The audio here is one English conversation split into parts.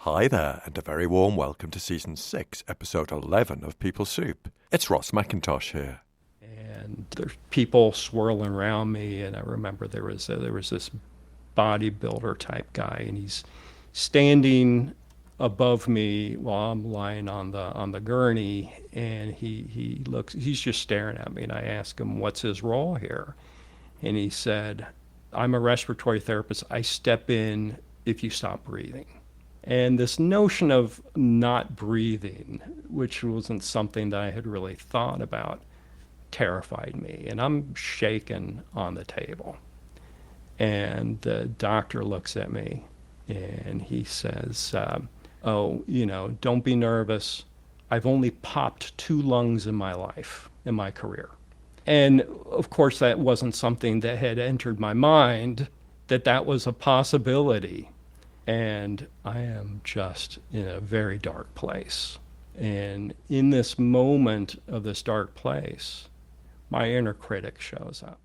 Hi there, and a very warm welcome to Season 6, Episode 11 of People Soup. It's Ross McIntosh here. And there's people swirling around me, and I remember there was this bodybuilder type guy, and he's standing above me while I'm lying on the gurney, and he's just staring at me, and I asked him, what's his role here? And he said, I'm a respiratory therapist. I step in if you stop breathing. And this notion of not breathing, which wasn't something that I had really thought about, terrified me. And I'm shaking on the table. And the doctor looks at me and he says, don't be nervous. I've only popped 2 lungs in my life, in my career. And of course, that wasn't something that had entered my mind, that was a possibility. And I am just in a very dark place. And in this moment of this dark place, my inner critic shows up.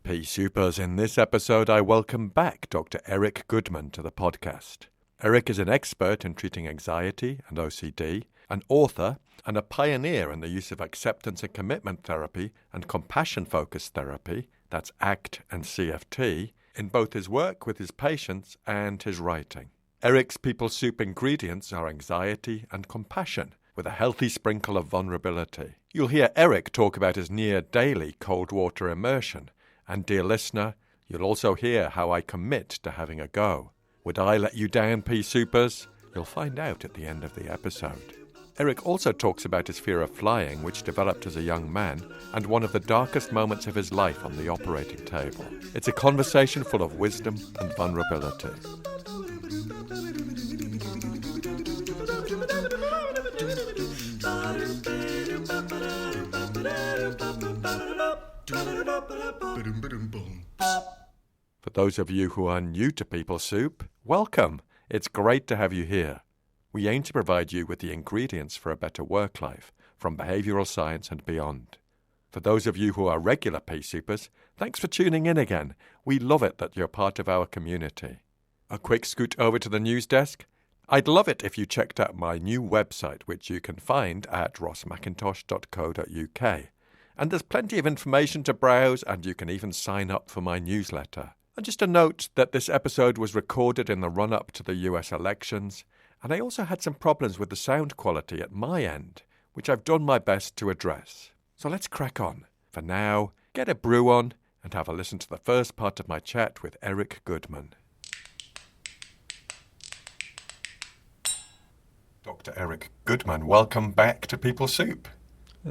Pea Soupers, in this episode I welcome back Dr Eric Goodman to the podcast. Eric is an expert in treating anxiety and OCD, an author and a pioneer in the use of acceptance and commitment therapy and compassion-focused therapy, that's ACT and CFT, in both his work with his patients and his writing. Eric's People Soup ingredients are anxiety and compassion, with a healthy sprinkle of vulnerability. You'll hear Eric talk about his near-daily cold water immersion, and dear listener, you'll also hear how I commit to having a go. Would I let you down, Pea Soupers? You'll find out at the end of the episode. Eric also talks about his fear of flying, which developed as a young man, and one of the darkest moments of his life on the operating table. It's a conversation full of wisdom and vulnerability. For those of you who are new to People Soup, welcome. It's great to have you here. We aim to provide you with the ingredients for a better work life, from behavioural science and beyond. For those of you who are regular Pea Soupers, thanks for tuning in again. We love it that you're part of our community. A quick scoot over to the news desk. I'd love it if you checked out my new website, which you can find at rossmcintosh.co.uk. And there's plenty of information to browse, and you can even sign up for my newsletter. And just a note that this episode was recorded in the run-up to the US elections, and I also had some problems with the sound quality at my end, which I've done my best to address. So let's crack on. For now, get a brew on and have a listen to the first part of my chat with Eric Goodman. Dr. Eric Goodman, welcome back to People Soup.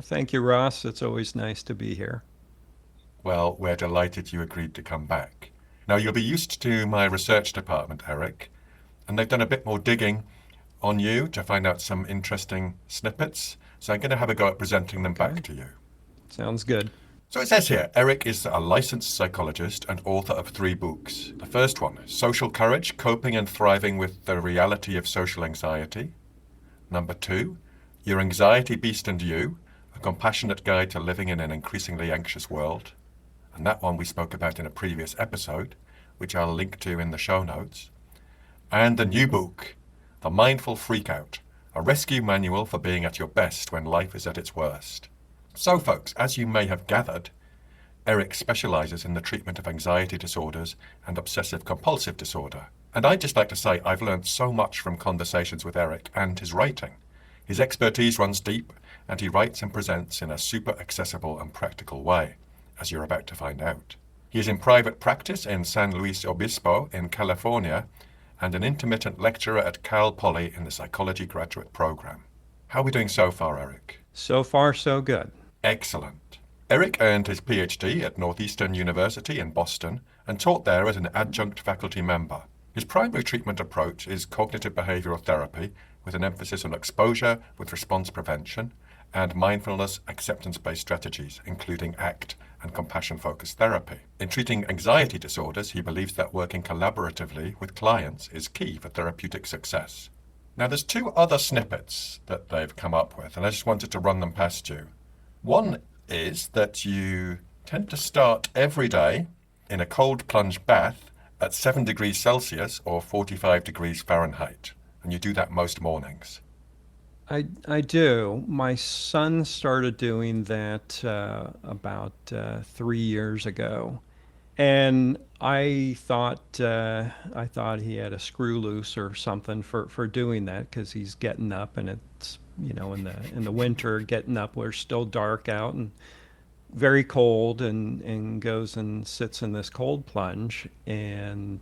Thank you, Ross. It's always nice to be here. Well, we're delighted you agreed to come back. Now, you'll be used to my research department, Eric, and they've done a bit more digging on you to find out some interesting snippets. So I'm going to have a go at presenting them back to you. Sounds good. So it says here, Eric is a licensed psychologist and author of 3 books. The first one, Social Courage, Coping and Thriving with the Reality of Social Anxiety. Number 2, Your Anxiety Beast and You, a compassionate guide to living in an increasingly anxious world. And that one we spoke about in a previous episode, which I'll link to in the show notes. And the new book, The Mindful Freakout, a rescue manual for being at your best when life is at its worst. So folks, as you may have gathered, Eric specializes in the treatment of anxiety disorders and obsessive-compulsive disorder. And I'd just like to say I've learned so much from conversations with Eric and his writing. His expertise runs deep, and he writes and presents in a super accessible and practical way, as you're about to find out. He is in private practice in San Luis Obispo in California, and an intermittent lecturer at Cal Poly in the psychology graduate program. How are we doing so far, Eric? So far, so good. Excellent. Eric earned his PhD at Northeastern University in Boston and taught there as an adjunct faculty member. His primary treatment approach is cognitive behavioral therapy with an emphasis on exposure with response prevention and mindfulness acceptance-based strategies, including ACT and compassion-focused therapy. In treating anxiety disorders, he believes that working collaboratively with clients is key for therapeutic success. Now, there's 2 other snippets that they've come up with, and I just wanted to run them past you. One is that you tend to start every day in a cold plunge bath at 7 degrees Celsius or 45 degrees Fahrenheit. and you do that most mornings. I do. My son started doing that about 3 years ago, and I thought he had a screw loose or something for doing that because he's getting up and it's in the winter getting up where it's still dark out and very cold and goes and sits in this cold plunge and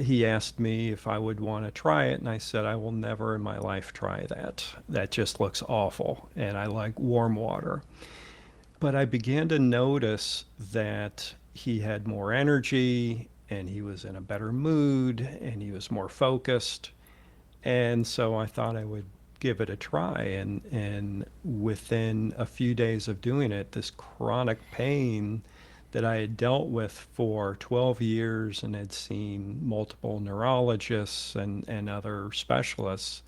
he asked me if I would want to try it, and I said, I will never in my life try that. That just looks awful, and I like warm water. But I began to notice that he had more energy, and he was in a better mood, and he was more focused. And so I thought I would give it a try. And within a few days of doing it, this chronic pain that I had dealt with for 12 years and had seen multiple neurologists and other specialists,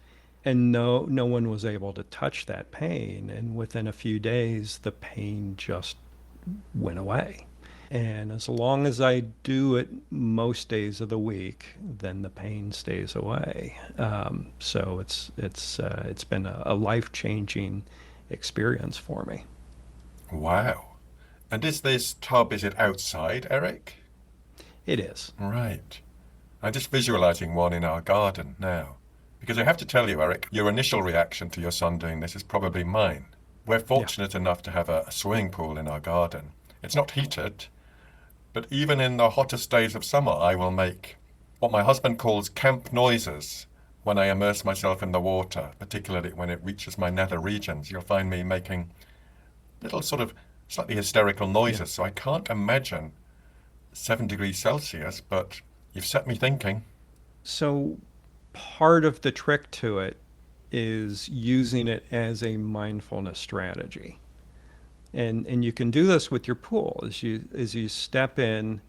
and no one was able to touch that pain. And within a few days, the pain just went away. And as long as I do it most days of the week, then the pain stays away. So it's been a life-changing experience for me. Wow. And is this tub, is it outside, Eric? It is. Right. I'm just visualizing one in our garden now. Because I have to tell you, Eric, your initial reaction to your son doing this is probably mine. We're Yeah. fortunate enough to have a swimming pool in our garden. It's not heated, but even in the hottest days of summer, I will make what my husband calls camp noises when I immerse myself in the water, particularly when it reaches my nether regions. You'll find me making little sort of slightly hysterical Yeah. noises. So I can't imagine 7 degrees Celsius, but you've set me thinking. So part of the trick to it is using it as a mindfulness strategy. And you can do this with your pool as you step in,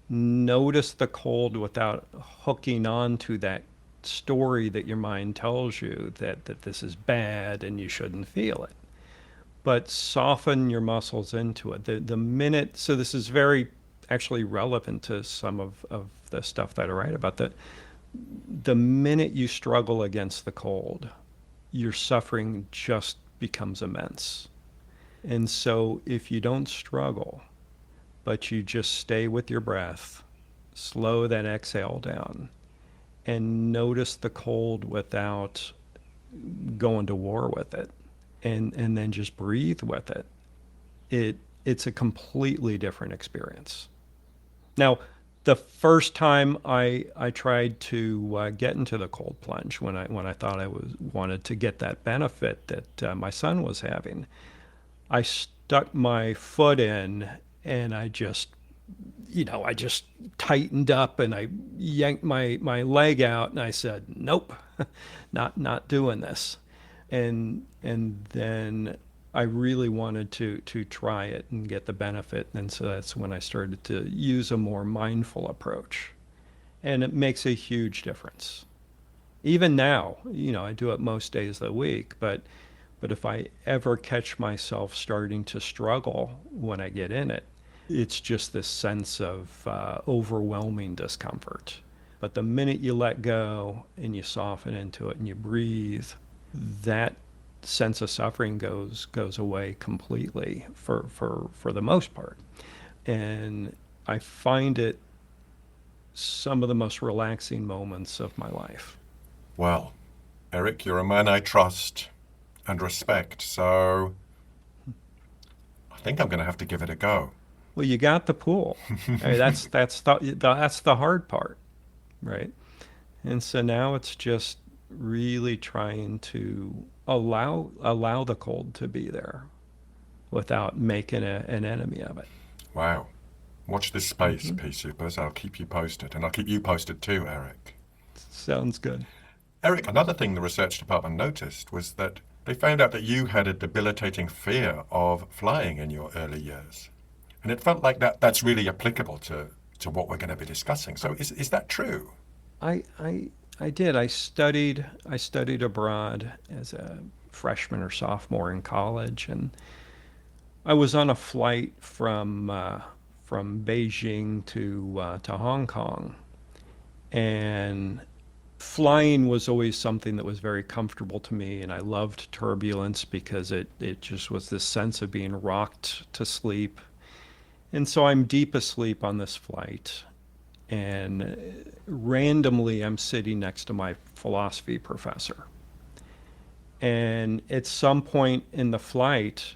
notice the cold without hooking on to that story that your mind tells you that this is bad and you shouldn't feel it. But soften your muscles into it. The minute, so this is very actually relevant to some of the stuff that I write about. The minute you struggle against the cold, your suffering just becomes immense. And so if you don't struggle, but you just stay with your breath, slow that exhale down, and notice the cold without going to war with it, and then just breathe with it, it's a completely different experience. Now, the first time I tried to get into the cold plunge when I thought I wanted to get that benefit that my son was having, I stuck my foot in and I just tightened up and I yanked my leg out and I said, nope, not doing this. And then I really wanted to try it and get the benefit. And so that's when I started to use a more mindful approach. And it makes a huge difference. Even now, I do it most days of the week, but if I ever catch myself starting to struggle when I get in it, it's just this sense of overwhelming discomfort. But the minute you let go and you soften into it and you breathe, that sense of suffering goes away completely for the most part. And I find it some of the most relaxing moments of my life. Well, Eric, you're a man I trust and respect, so I think I'm going to have to give it a go. Well, you got the pool. I mean, that's the hard part, right? And so now it's just really trying to allow the cold to be there without making an enemy of it. Wow. Watch this space, Hmm. Pea Supers. I'll keep you posted, and I'll keep you posted too, Eric. Sounds good. Eric, another thing the research department noticed was that they found out that you had a debilitating fear of flying in your early years. And it felt like that's really applicable to what we're going to be discussing. So is that true? I I I did. I studied abroad as a freshman or sophomore in college, and I was on a flight from Beijing to Hong Kong, and flying was always something that was very comfortable to me, and I loved turbulence because it just was this sense of being rocked to sleep. And so I'm deep asleep on this flight, and randomly I'm sitting next to my philosophy professor. And at some point in the flight,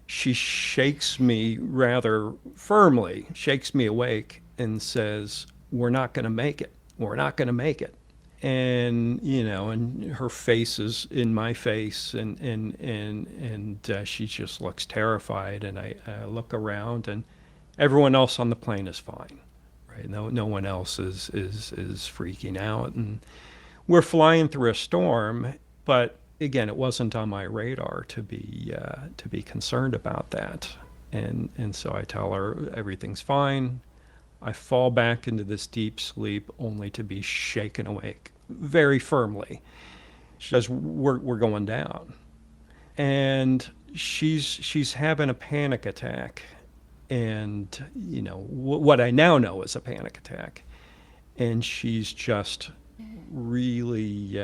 she shakes me rather firmly, shakes me awake, and says, "We're not going to make it. We're not going to make it." And and her face is in my face, and she just looks terrified. And I look around, and everyone else on the plane is fine, right? No one else is freaking out, and we're flying through a storm. But again, it wasn't on my radar to be concerned about that. And so I tell her everything's fine. I fall back into this deep sleep only to be shaken awake very firmly. She says, we're going down. And she's having a panic attack. And, what I now know is a panic attack. And she's just really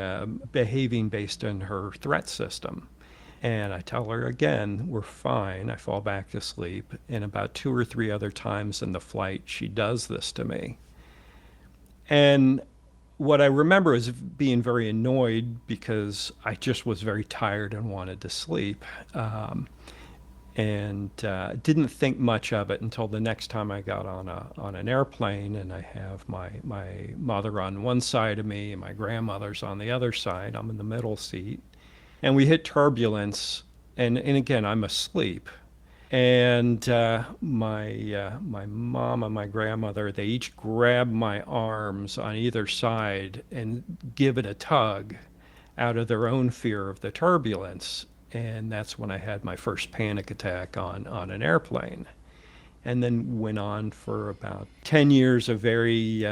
behaving based on her threat system. And I tell her again, we're fine. I fall back to sleep. And about 2 or 3 other times in the flight, she does this to me. And what I remember is being very annoyed because I just was very tired and wanted to sleep. And didn't think much of it until the next time I got on an airplane, and I have my mother on one side of me and my grandmother's on the other side. I'm in the middle seat. And we hit turbulence, and again, I'm asleep. And my mom and my grandmother, they each grab my arms on either side and give it a tug out of their own fear of the turbulence. And that's when I had my first panic attack on an airplane. And then went on for about 10 years of very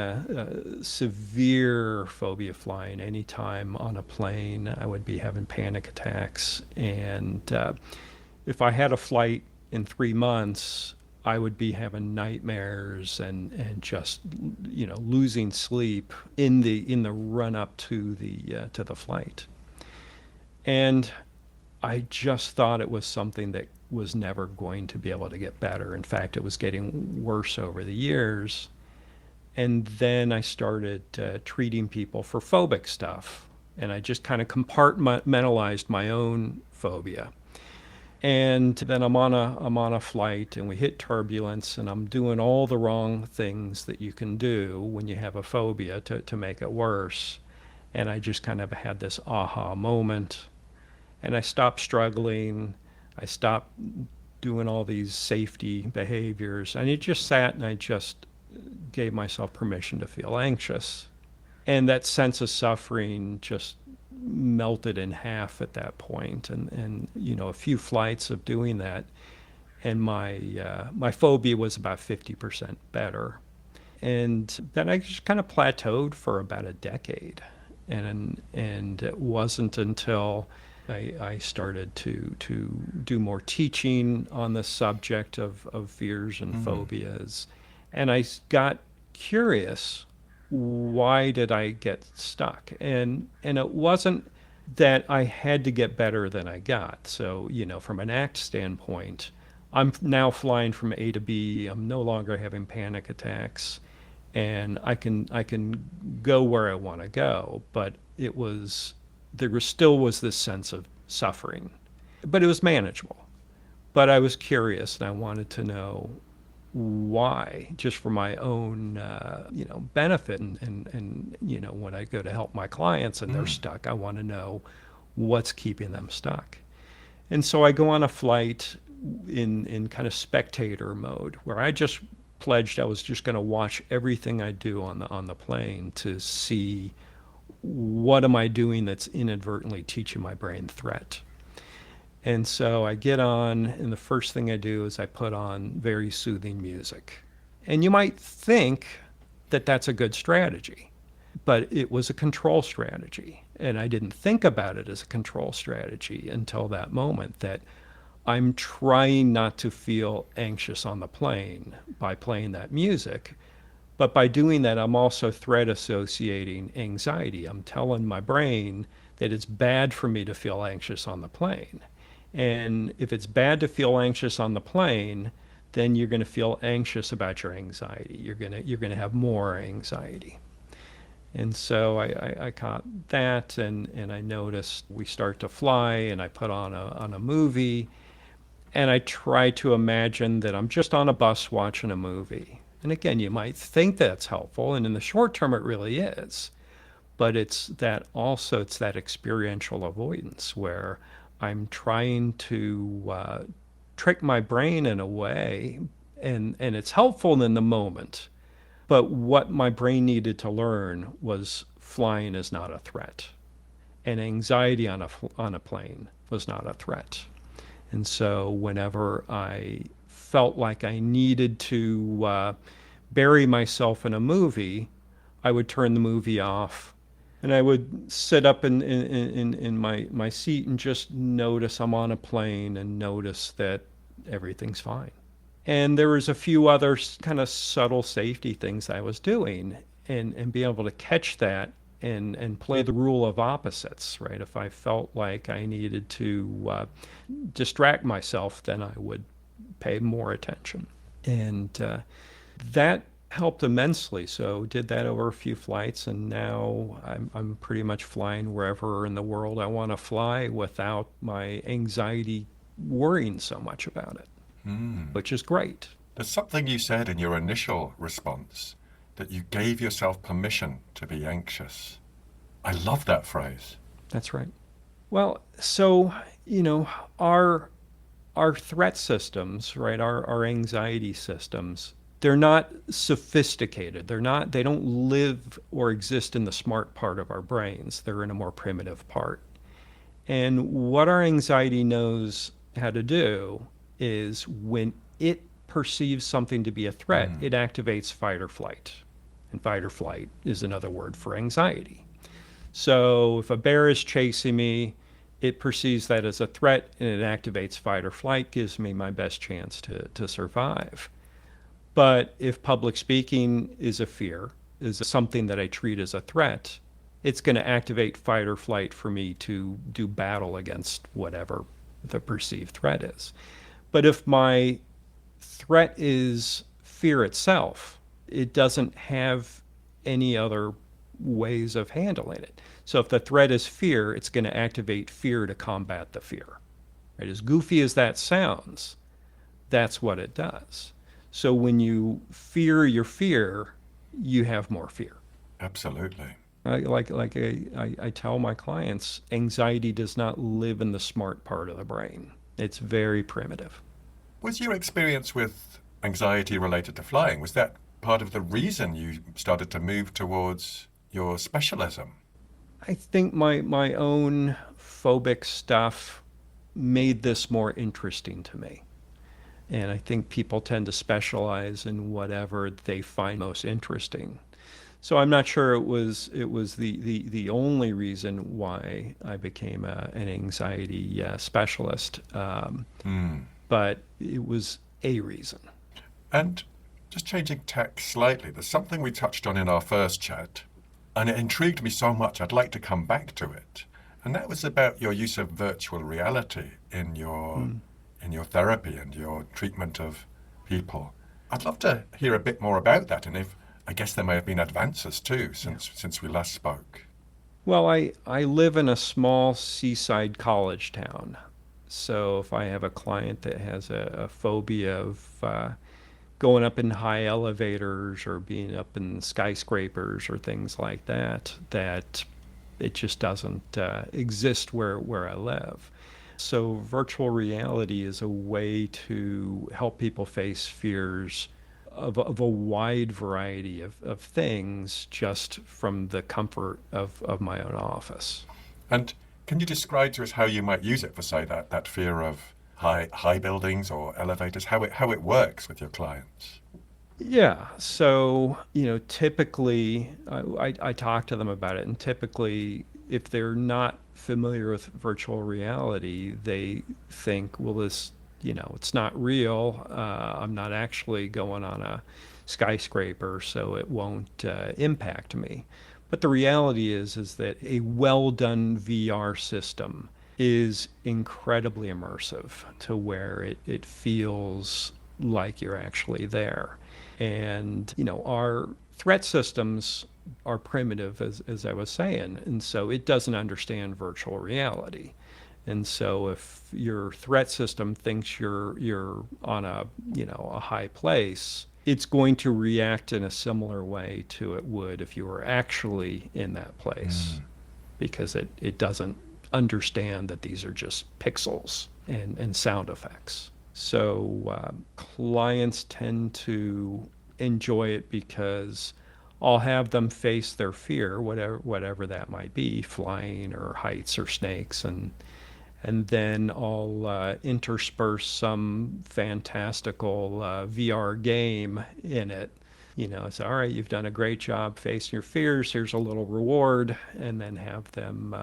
severe phobia flying. Anytime on a plane, I would be having panic attacks. And if I had a flight in 3 months, I would be having nightmares and just losing sleep in the run up to the flight. And I just thought it was something that was never going to be able to get better. In fact, it was getting worse over the years. And then I started treating people for phobic stuff. And I just kind of compartmentalized my own phobia. And then I'm on a flight, and we hit turbulence, and I'm doing all the wrong things that you can do when you have a phobia to make it worse. And I just kind of had this aha moment. And I stopped struggling. I stopped doing all these safety behaviors. And I just sat and I just gave myself permission to feel anxious. And that sense of suffering just melted in half at that point. And a few flights of doing that, and my phobia was about 50% better. And then I just kind of plateaued for about a decade. And it wasn't until I started to do more teaching on the subject of fears and phobias. And I got curious, why did I get stuck? And it wasn't that I had to get better than I got. So, from an ACT standpoint, I'm now flying from A to B. I'm no longer having panic attacks, and I can go where I want to go. But there still was this sense of suffering, but it was manageable. But I was curious, and I wanted to know why, just for my own benefit. And when I go to help my clients and they're stuck, I want to know what's keeping them stuck. And so I go on a flight in kind of spectator mode, where I just pledged I was just going to watch everything I do on the plane to see what am I doing that's inadvertently teaching my brain threat. And so I get on, and the first thing I do is I put on very soothing music. And you might think that that's a good strategy, but it was a control strategy. And I didn't think about it as a control strategy until that moment, that I'm trying not to feel anxious on the plane by playing that music. But by doing that, I'm also threat associating anxiety. I'm telling my brain that it's bad for me to feel anxious on the plane. And if it's bad to feel anxious on the plane, then you're going to feel anxious about your anxiety. You're going to have more anxiety. And so I caught that, and I noticed we start to fly, and I put on a movie, and I try to imagine that I'm just on a bus watching a movie. And again, you might think that's helpful, and in the short term, it really is. But it's that experiential avoidance where I'm trying to trick my brain in a way, and it's helpful in the moment. But what my brain needed to learn was flying is not a threat, and anxiety on a plane was not a threat. And so whenever I felt like I needed to bury myself in a movie, I would turn the movie off, and I would sit up in my seat and just notice I'm on a plane and notice that everything's fine. And there was a few other kind of subtle safety things I was doing, and being able to catch that and play the rule of opposites, right? If I felt like I needed to distract myself, then I would pay more attention. And that helped immensely. So did that over a few flights, and now I'm pretty much flying wherever in the world I want to fly without my anxiety worrying so much about it, which is great. There's something you said in your initial response that you gave yourself permission to be anxious. I love that phrase. That's right. Well, so, our threat systems, right, our anxiety systems, they're not sophisticated. They don't live or exist in the smart part of our brains. They're in a more primitive part. And what our anxiety knows how to do is when it perceives something to be a threat, it activates fight or flight. And fight or flight is another word for anxiety. So if a bear is chasing me, it perceives that as a threat, and it activates fight or flight, gives me my best chance to survive. But if public speaking is a fear, is something that I treat as a threat, it's going to activate fight or flight for me to do battle against whatever the perceived threat is. But if my threat is fear itself, it doesn't have any other ways of handling it. So if the threat is fear, it's going to activate fear to combat the fear. Right? As goofy as that sounds, that's what it does. So when you fear your fear, you have more fear. Absolutely. I tell my clients, anxiety does not live in the smart part of the brain. It's very primitive. Was your experience with anxiety related to flying, was that part of the reason you started to move towards your specialism? I think my own phobic stuff made this more interesting to me. And I think people tend to specialize in whatever they find most interesting. So I'm not sure it was the only reason why I became an anxiety specialist, but it was a reason. And just changing tack slightly, there's something we touched on in our first chat, and it intrigued me so much I'd like to come back to it. And that was about your use of virtual reality in your therapy and your treatment of people. I'd love to hear a bit more about that, and if I guess there may have been advances too since we last spoke. Well, I live in a small seaside college town. So if I have a client that has a phobia of going up in high elevators or being up in skyscrapers or things like that, that it just doesn't exist where I live. So virtual reality is a way to help people face fears of a wide variety of things just from the comfort of my own office. And can you describe to us how you might use it for, say, that fear of high buildings or elevators, how it works with your clients? Yeah. So, typically I talk to them about it, and typically if they're not familiar with virtual reality, they think, well, this, it's not real. I'm not actually going on a skyscraper, so it won't impact me. But the reality is that a well done VR system is incredibly immersive to where it feels like you're actually there. And, our threat systems are primitive, as I was saying, and so it doesn't understand virtual reality. And so if your threat system thinks you're on a high place, it's going to react in a similar way to it would if you were actually in that place, Mm. because it doesn't understand that these are just pixels and sound effects. So clients tend to enjoy it because I'll have them face their fear, whatever that might be, flying or heights or snakes, and then I'll intersperse some fantastical VR game in it. It's all right, you've done a great job facing your fears. Here's a little reward, and then have them,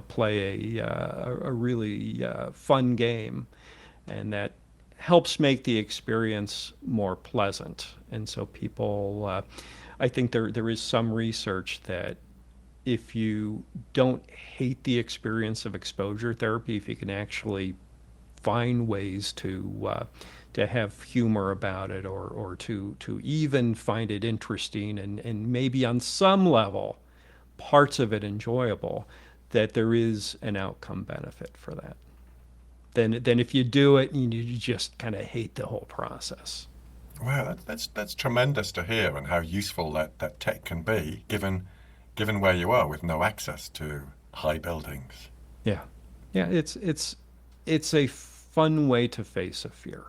play a really fun game, and that helps make the experience more pleasant. And so I think there is some research that if you don't hate the experience of exposure therapy, if you can actually find ways to have humor about it, or to even find it interesting, and maybe on some level parts of it enjoyable, that there is an outcome benefit for that. Then if you do it and you just kind of hate the whole process. Wow, that's tremendous to hear, and how useful that tech can be, given where you are with no access to high buildings. Yeah. Yeah, it's a fun way to face a fear.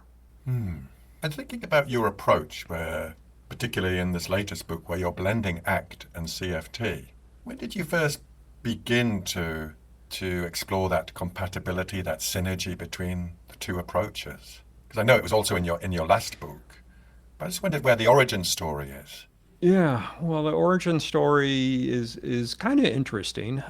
Hmm. And thinking about your approach, where, particularly in this latest book, where you're blending ACT and CFT, when did you first begin to explore that compatibility, that synergy between the two approaches? Because I know it was also in your last book, but I just wondered where the origin story is. Yeah, well, the origin story is kind of interesting,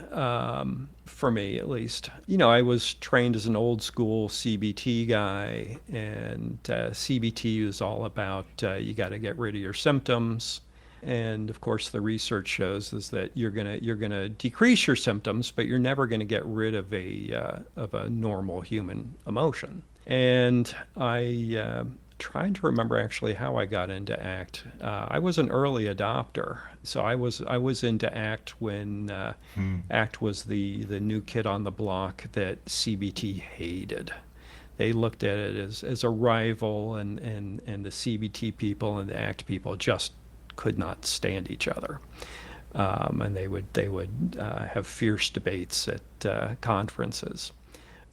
for me at least. I was trained as an old school CBT guy, and CBT is all about you got to get rid of your symptoms. And of course, the research shows is that you're gonna decrease your symptoms, but you're never going to get rid of a normal human emotion. And I trying to remember actually how I got into ACT. I was an early adopter, so I was into ACT when Hmm. ACT was the new kid on the block that CBT hated. They looked at it as a rival, and the CBT people and the ACT people just could not stand each other. And they would have fierce debates at conferences.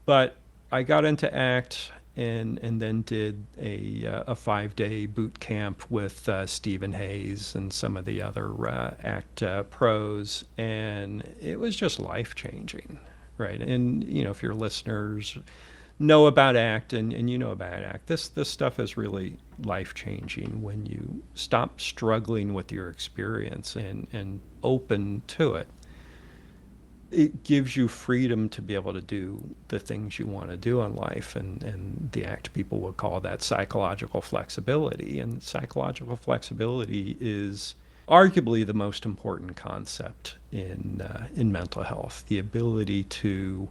But I got into ACT, and then did a 5-day boot camp with Stephen Hayes and some of the other ACT pros, and it was just life changing, right? And if your listeners know about ACT, and you know about ACT, this stuff is really life changing when you stop struggling with your experience and open to it. It gives you freedom to be able to do the things you want to do in life. And the ACT people would call that psychological flexibility. And psychological flexibility is arguably the most important concept in mental health. The ability to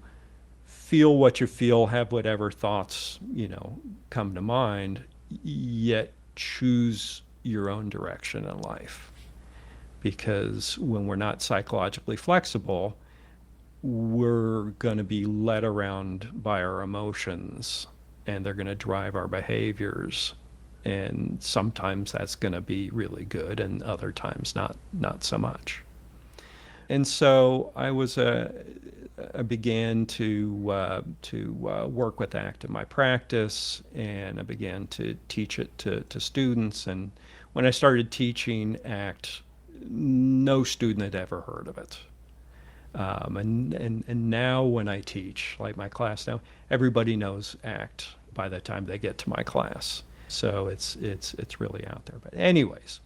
feel what you feel, have whatever thoughts, come to mind, yet choose your own direction in life. Because when we're not psychologically flexible, we're going to be led around by our emotions, and they're going to drive our behaviors. And sometimes that's going to be really good, and other times not so much. And so I began to work with ACT in my practice, and I began to teach it to students. And when I started teaching ACT, no student had ever heard of it. And now when I teach, like my class now, everybody knows ACT by the time they get to my class. So it's really out there. But anyways,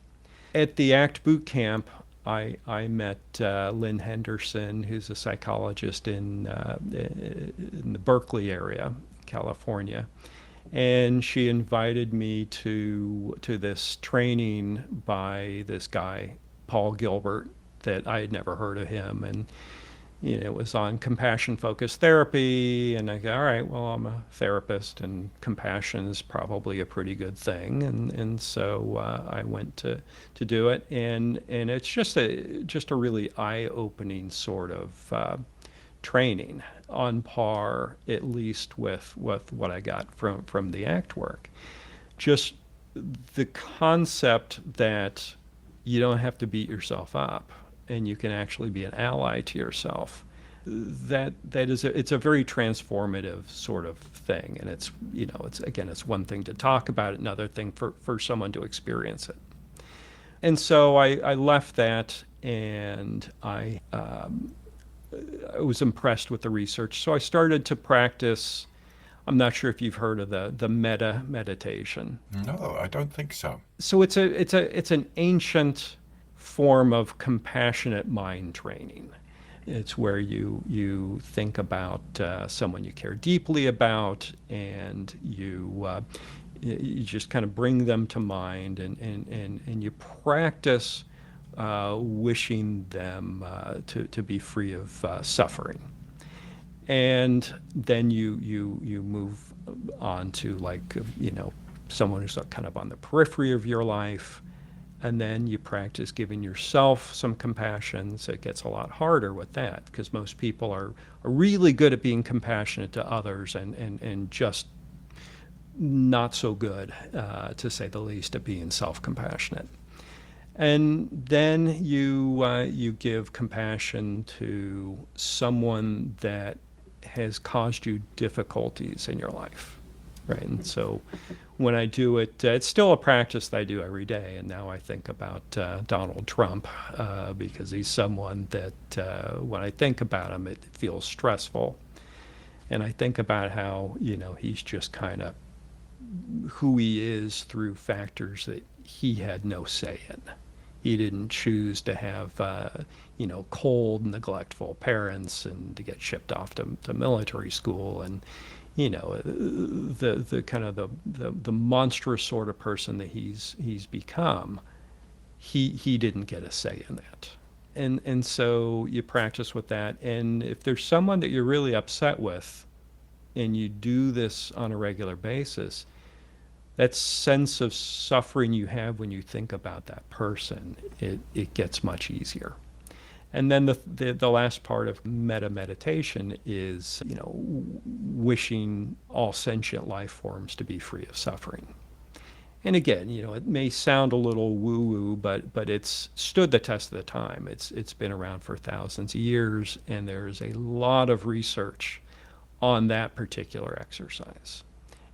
at the ACT boot camp, I met Lynn Henderson, who's a psychologist in the Berkeley area, California. And she invited me to this training by this guy, Paul Gilbert, that I had never heard of him. And it was on compassion focused therapy. And I go, all right, well, I'm a therapist and compassion is probably a pretty good thing. And so I went to do it. And it's just a really eye opening sort of training, on par at least with what I got from the ACT work. Just the concept that you don't have to beat yourself up and you can actually be an ally to yourself. It's a very transformative sort of thing. And it's one thing to talk about it, another thing for someone to experience it. And so I left that, and I was impressed with the research. So I started to practice. I'm not sure if you've heard of the metta meditation. No, I don't think so. So it's an ancient form of compassionate mind training. It's where you think about someone you care deeply about, and you just kind of bring them to mind, and you practice wishing them to be free of suffering. And then you move on to, like, someone who's kind of on the periphery of your life. And then you practice giving yourself some compassion. So it gets a lot harder with that, because most people are really good at being compassionate to others, and just not so good, to say the least, at being self-compassionate. And then you give compassion to someone that has caused you difficulties in your life, right? And so when I do it, it's still a practice that I do every day. And now I think about Donald Trump, because he's someone that when I think about him, it feels stressful. And I think about how, he's just kind of who he is through factors that he had no say in. He didn't choose to have, cold, neglectful parents and to get shipped off to military school, and the kind of the monstrous sort of person that he's become. He didn't get a say in that, and so you practice with that. And if there's someone that you're really upset with, and you do this on a regular basis, that sense of suffering you have when you think about that person, it gets much easier. And then the last part of metta meditation is, wishing all sentient life forms to be free of suffering. And again, it may sound a little woo-woo, but it's stood the test of the time. It's been around for thousands of years, and there's a lot of research on that particular exercise.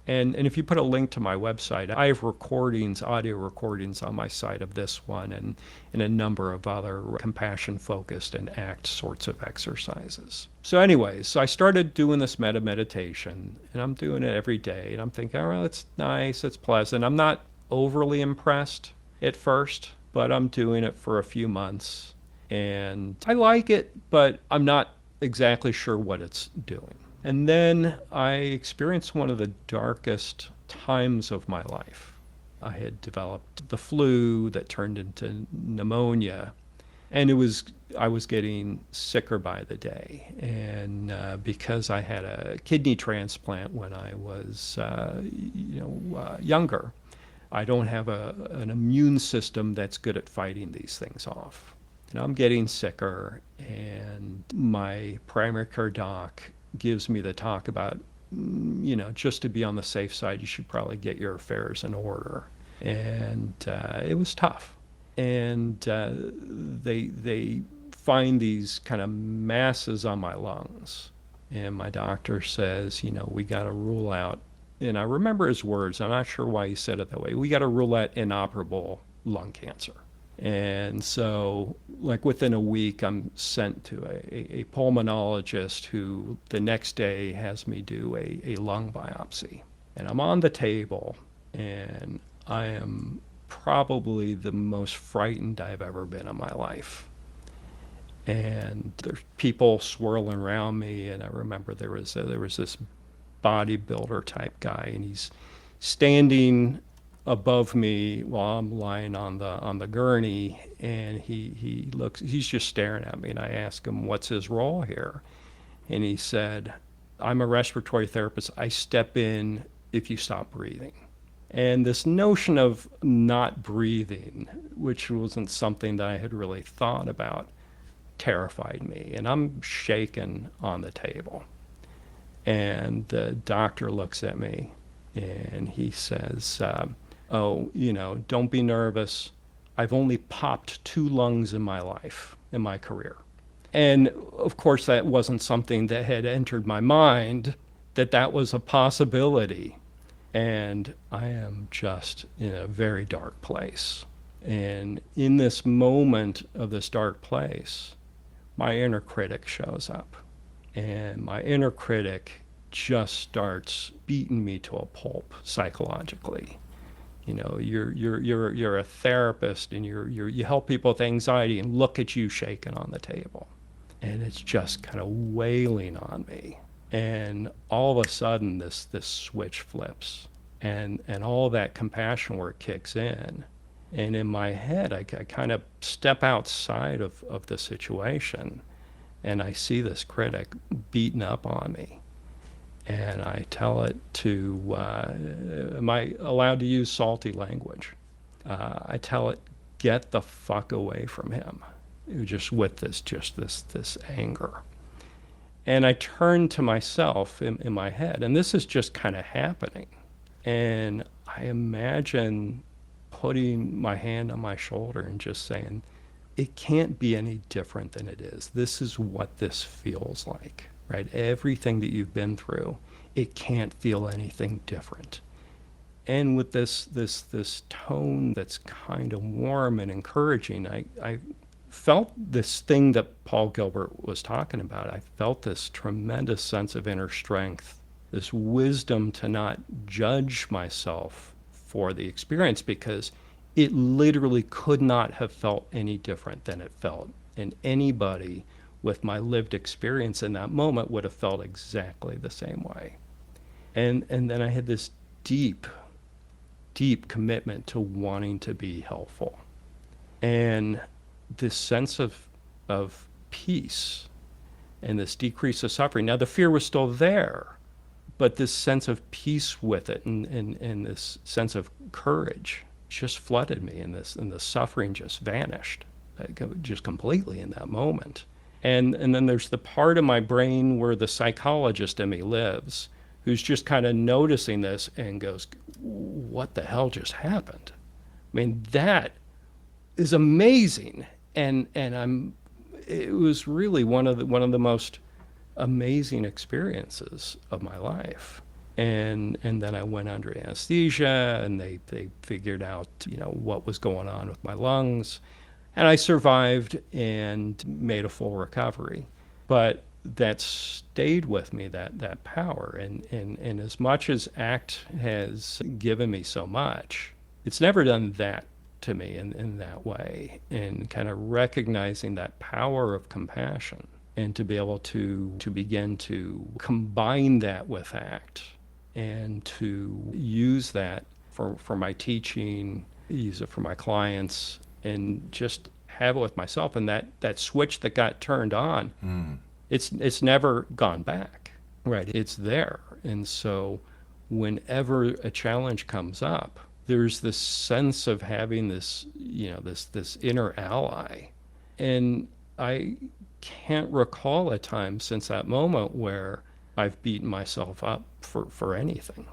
And if you put a link to my website, I have audio recordings on my site of this one, and a number of other compassion-focused and ACT sorts of exercises. So anyways, I started doing this metta meditation, and I'm doing it every day, and I'm thinking, oh, it's nice, it's pleasant. I'm not overly impressed at first, but I'm doing it for a few months, and I like it, but I'm not exactly sure what it's doing. And then I experienced one of the darkest times of my life. I had developed the flu that turned into pneumonia, and I was getting sicker by the day. And because I had a kidney transplant when I was younger, I don't have an immune system that's good at fighting these things off. And I'm getting sicker, and my primary care doc gives me the talk about, just to be on the safe side, you should probably get your affairs in order. And it was tough. And they find these kind of masses on my lungs. And my doctor says, we got to rule out, and I remember his words, I'm not sure why he said it that way, we got to rule out inoperable lung cancer. And so, like, within a week, I'm sent to a pulmonologist who the next day has me do a lung biopsy. And I'm on the table, and I am probably the most frightened I've ever been in my life. And there's people swirling around me, and I remember there was this bodybuilder type guy, and he's standing above me while I'm lying on the gurney, and he's just staring at me, and I ask him what's his role here, and he said, I'm a respiratory therapist. I step in if you stop breathing. And this notion of not breathing, which wasn't something that I had really thought about, terrified me. And I'm shaking on the table. And the doctor looks at me and he says, oh, don't be nervous. I've only popped 2 lungs in my life, in my career. And of course, that wasn't something that had entered my mind, that was a possibility. And I am just in a very dark place. And in this moment of this dark place, my inner critic shows up. And my inner critic just starts beating me to a pulp psychologically. You're a therapist and you help people with anxiety, and look at you shaking on the table. And it's just kind of wailing on me. And all of a sudden this switch flips, and all that compassion work kicks in. And in my head, I kind of step outside of the situation, and I see this critic beating up on me. And I tell it to, am I allowed to use salty language? I tell it, get the fuck away from him, just with this anger. And I turn to myself in my head, and this is just kind of happening. And I imagine putting my hand on my shoulder and just saying, it can't be any different than it is. This is what this feels like, right? Everything that you've been through, it can't feel anything different. And with this tone that's kind of warm and encouraging, I felt this thing that Paul Gilbert was talking about. I felt this tremendous sense of inner strength, this wisdom to not judge myself for the experience, because it literally could not have felt any different than it felt. And anybody with my lived experience in that moment would have felt exactly the same way. And then I had this deep commitment to wanting to be helpful. And this sense of peace and this decrease of suffering. Now, the fear was still there, but this sense of peace with it and this sense of courage just flooded me, and the suffering just vanished, just completely in that moment. And then there's the part of my brain where the psychologist in me lives, who's just kind of noticing this and goes, what the hell just happened? I mean, that is amazing. And it was really one of the most amazing experiences of my life. And then I went under anesthesia, and they figured out, what was going on with my lungs. And I survived and made a full recovery. But that stayed with me, that power. And as much as ACT has given me so much, it's never done that to me in that way. And kind of recognizing that power of compassion, and to be able to begin to combine that with ACT, and to use that for my teaching, use it for my clients, and just have it with myself. And that switch that got turned on, it's never gone back, right? It's there. And so whenever a challenge comes up, there's this sense of having this, this inner ally. And I can't recall a time since that moment where I've beaten myself up for anything.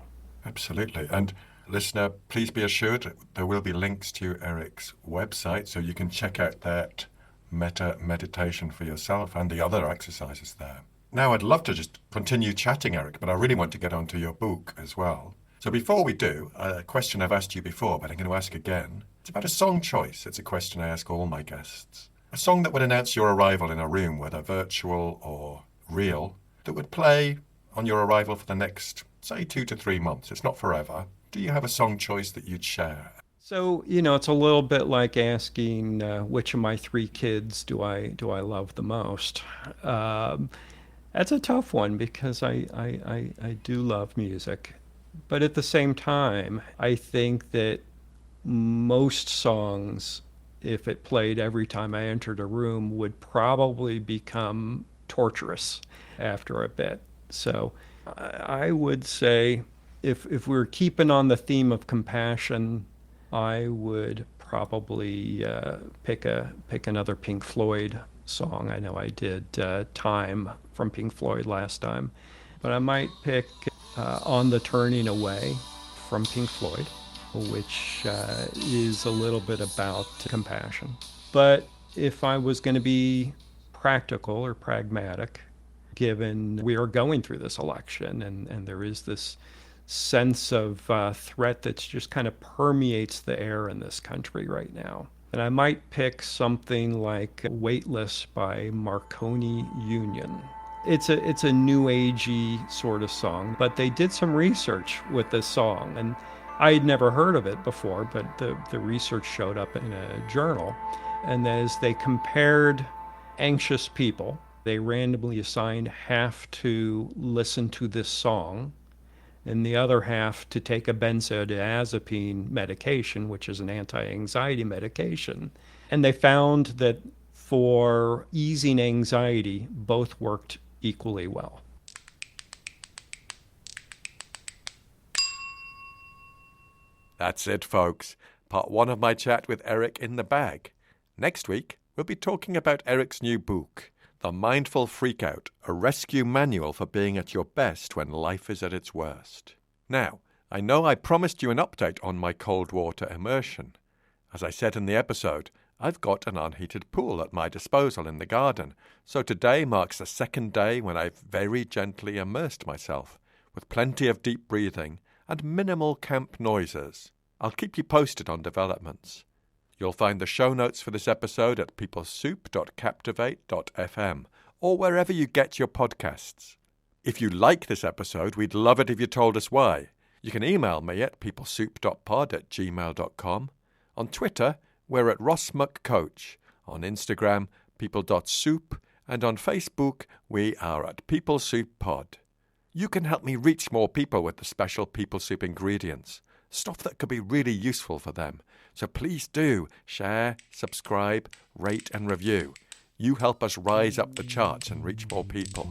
Absolutely. And listener, please be assured there will be links to Eric's website, so you can check out that metta meditation for yourself and the other exercises there. Now, I'd love to just continue chatting, Eric, but I really want to get onto your book as well. So before we do, a question I've asked you before, but I'm going to ask again. It's about a song choice. It's a question I ask all my guests. A song that would announce your arrival in a room, whether virtual or real, that would play on your arrival for the next, say, 2 to 3 months. It's not forever. Do you have a song choice that you'd share? So, it's a little bit like asking which of my 3 kids do I love the most. That's a tough one because I do love music. But at the same time, I think that most songs, if it played every time I entered a room, would probably become torturous after a bit. So I would say if we're keeping on the theme of compassion, I would probably pick another Pink Floyd song. I know I did Time from Pink Floyd last time, but I might pick On the Turning Away from Pink Floyd, which is a little bit about compassion. But if I was going to be practical or pragmatic, given we are going through this election and there is this sense of threat that's just kind of permeates the air in this country right now. And I might pick something like Weightless by Marconi Union. It's a new agey sort of song, but they did some research with this song, and I had never heard of it before, but the research showed up in a journal. And as they compared anxious people, they randomly assigned half to listen to this song and the other half to take a benzodiazepine medication, which is an anti-anxiety medication. And they found that for easing anxiety, both worked equally well. That's it, folks. Part 1 of my chat with Eric in the bag. Next week, we'll be talking about Eric's new book, The Mindful Freakout, a rescue manual for being at your best when life is at its worst. Now, I know I promised you an update on my cold water immersion. As I said in the episode, I've got an unheated pool at my disposal in the garden, so today marks the second day when I've very gently immersed myself, with plenty of deep breathing and minimal camp noises. I'll keep you posted on developments. You'll find the show notes for this episode at peoplesoup.captivate.fm or wherever you get your podcasts. If you like this episode, we'd love it if you told us why. You can email me at peoplesoup.pod@gmail.com. On Twitter, we're at Ross McIntosh. On Instagram, people.soup. And on Facebook, we are at People Soup Pod. You can help me reach more people with the special People Soup ingredients, stuff that could be really useful for them. So please do share, subscribe, rate and review. You help us rise up the charts and reach more people.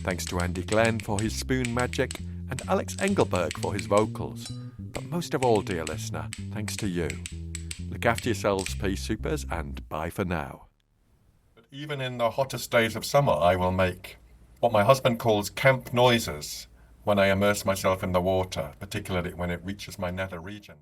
Thanks to Andy Glenn for his spoon magic and Alex Engelberg for his vocals. But most of all, dear listener, thanks to you. Look after yourselves, Pea Soupers, and bye for now. But even in the hottest days of summer, I will make what my husband calls camp noises when I immerse myself in the water, particularly when it reaches my nether regions.